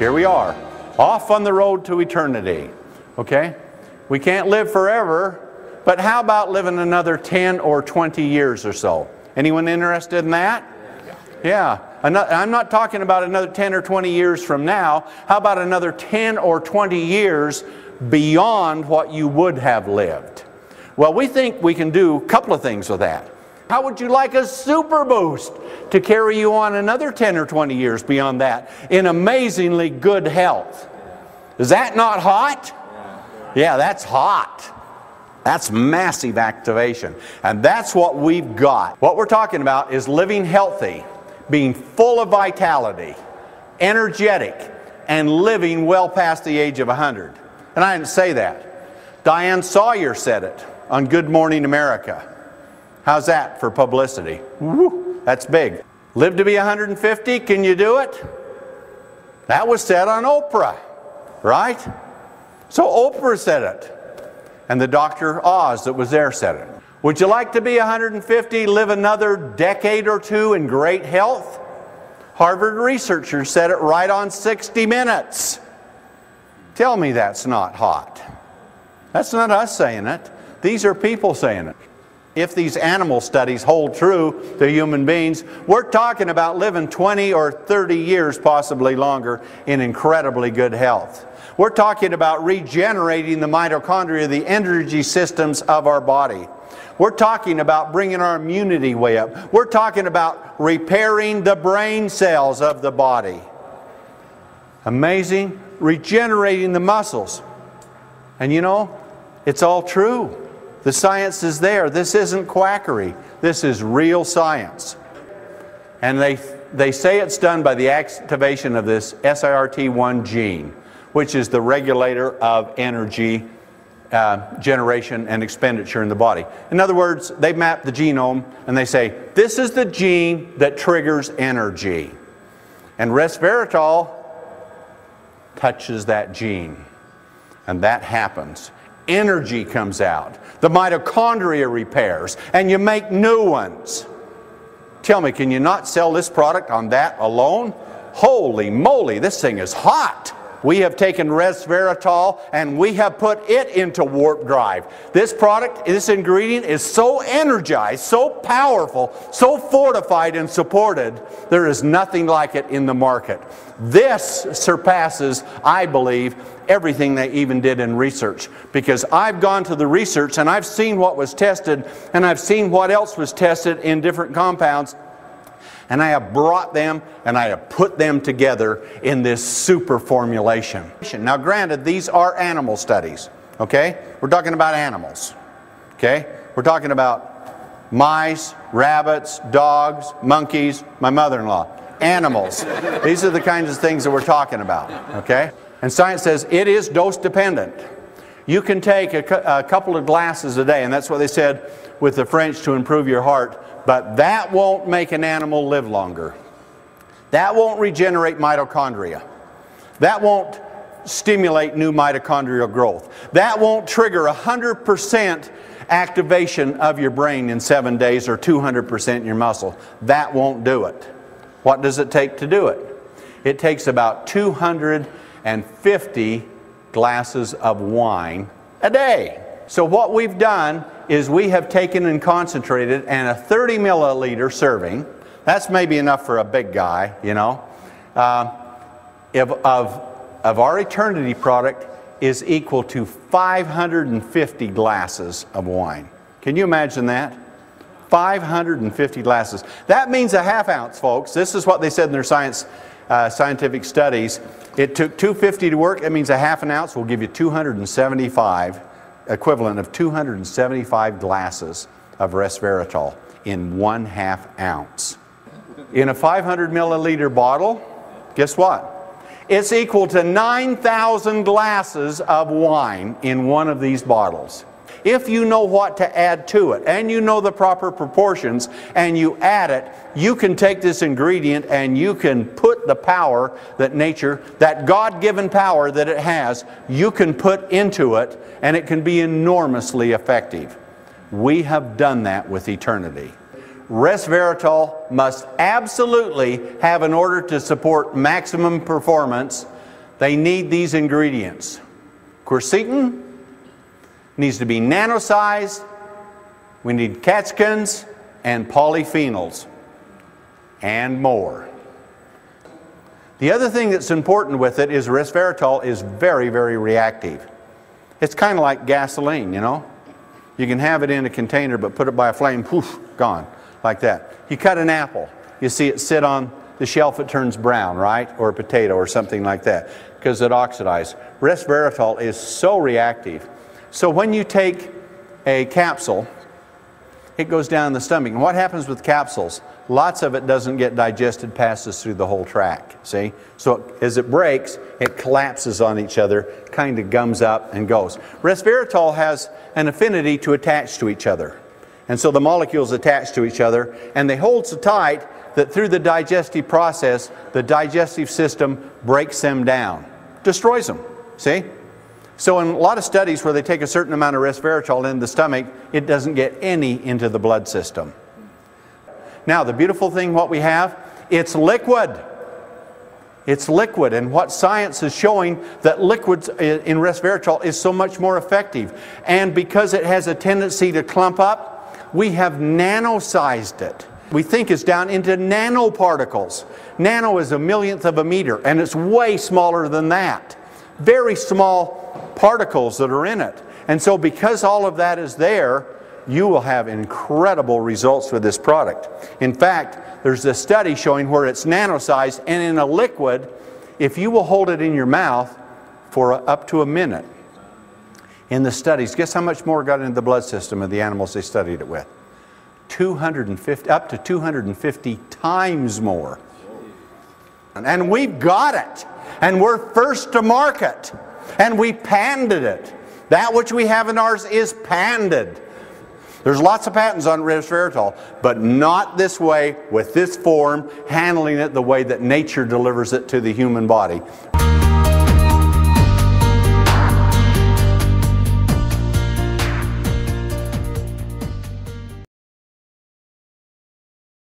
here we are, off on the road to eternity. Okay? We can't live forever, but how about living another 10 or 20 years or so? Anyone interested in that? Yeah. I'm not talking about another 10 or 20 years from now. How about another 10 or 20 years beyond what you would have lived? Well, we think we can do a couple of things with that. How would you like a super boost to carry you on another 10 or 20 years beyond that in amazingly good health? Is that not hot? Yeah, that's hot. That's massive activation. And that's what we've got. What we're talking about is living healthy, being full of vitality, energetic, and living well past the age of 100. And I didn't say that. Diane Sawyer said it on Good Morning America. How's that for publicity? Woo, that's big. Live to be 150, can you do it? That was said on Oprah, right? So Oprah said it. And the Dr. Oz that was there said it. Would you like to be 150, live another decade or two in great health? Harvard researchers said it right on 60 Minutes. Tell me that's not hot. That's not us saying it. These are people saying it. If these animal studies hold true to human beings, we're talking about living 20 or 30 years, possibly longer, in incredibly good health. We're talking about regenerating the mitochondria, the energy systems of our body. We're talking about bringing our immunity way up. We're talking about repairing the brain cells of the body. Amazing. Regenerating the muscles. And you know, it's all true. The science is there. This isn't quackery. This is real science. And they say it's done by the activation of this SIRT1 gene, which is the regulator of energy generation and expenditure in the body. In other words, they map the genome and they say, this is the gene that triggers energy. And resveratrol touches that gene. And that happens. Energy comes out. The mitochondria repairs. And you make new ones. Tell me, can you not sell this product on that alone? Holy moly, this thing is hot. We have taken resveratrol and we have put it into warp drive. This product, this ingredient is so energized, so powerful, so fortified and supported, there is nothing like it in the market. This surpasses, I believe, everything they even did in research. Because I've gone to the research and I've seen what was tested and I've seen what else was tested in different compounds. And I have brought them and I have put them together in this super formulation. Now granted, these are animal studies, okay? We're talking about animals, okay? We're talking about mice, rabbits, dogs, monkeys, my mother-in-law. Animals. These are the kinds of things that we're talking about, okay? And science says it is dose dependent. You can take a couple of glasses a day, and that's what they said with the French to improve your heart. But that won't make an animal live longer. That won't regenerate mitochondria. That won't stimulate new mitochondrial growth. That won't trigger 100% activation of your brain in 7 days or 200% in your muscle. That won't do it. What does it take to do it? It takes about 250 glasses of wine a day. So what we've done is we have taken and concentrated, and a 30 milliliter serving, that's maybe enough for a big guy, you know, of our Eternity product is equal to 550 glasses of wine. Can you imagine that? 550 glasses. That means a half ounce, folks. This is what they said in their scientific studies. It took 250 to work. That means a half an ounce will give you 275, equivalent of 275 glasses of resveratrol in 1/2 ounce. In a 500 milliliter bottle, guess what? It's equal to 9,000 glasses of wine in one of these bottles. If you know what to add to it, and you know the proper proportions, and you add it, you can take this ingredient and you can put the power that nature, that God-given power that it has, you can put into it, and it can be enormously effective. We have done that with Eternity. Resveratrol must absolutely have, in order to support maximum performance, they need these ingredients. Quercetin needs to be nano-sized. We need catechins and polyphenols and more. The other thing that's important with it is resveratrol is very, very reactive. It's kind of like gasoline, you know. You can have it in a container, but put it by a flame, poof, gone, like that. You cut an apple, you see it sit on the shelf, it turns brown, right? Or a potato or something like that, because it oxidizes. Resveratrol is so reactive. So when you take a capsule, it goes down the stomach. And what happens with capsules? Lots of it doesn't get digested, passes through the whole tract, see? So as it breaks, it collapses on each other, kind of gums up and goes. Resveratrol has an affinity to attach to each other. And so the molecules attach to each other, and they hold so tight that through the digestive process, the digestive system breaks them down, destroys them, see? So in a lot of studies where they take a certain amount of resveratrol in the stomach, it doesn't get any into the blood system. Now the beautiful thing what we have, it's liquid. It's liquid, and what science is showing that liquids in resveratrol is so much more effective. And because it has a tendency to clump up, we have nano-sized it. We think it's down into nanoparticles. Nano is a millionth of a meter, and it's way smaller than that. Very small particles that are in it. And so because all of that is there, you will have incredible results with this product. In fact, there's a study showing where it's nano-sized, and in a liquid, if you will hold it in your mouth for up to a minute. In the studies, guess how much more got into the blood system of the animals they studied it with? 250, up to 250 times more. And we've got it. And we're first to market. And we patented it. That which we have in ours is patented. There's lots of patents on resveratrol, but not this way, with this form, handling it the way that nature delivers it to the human body.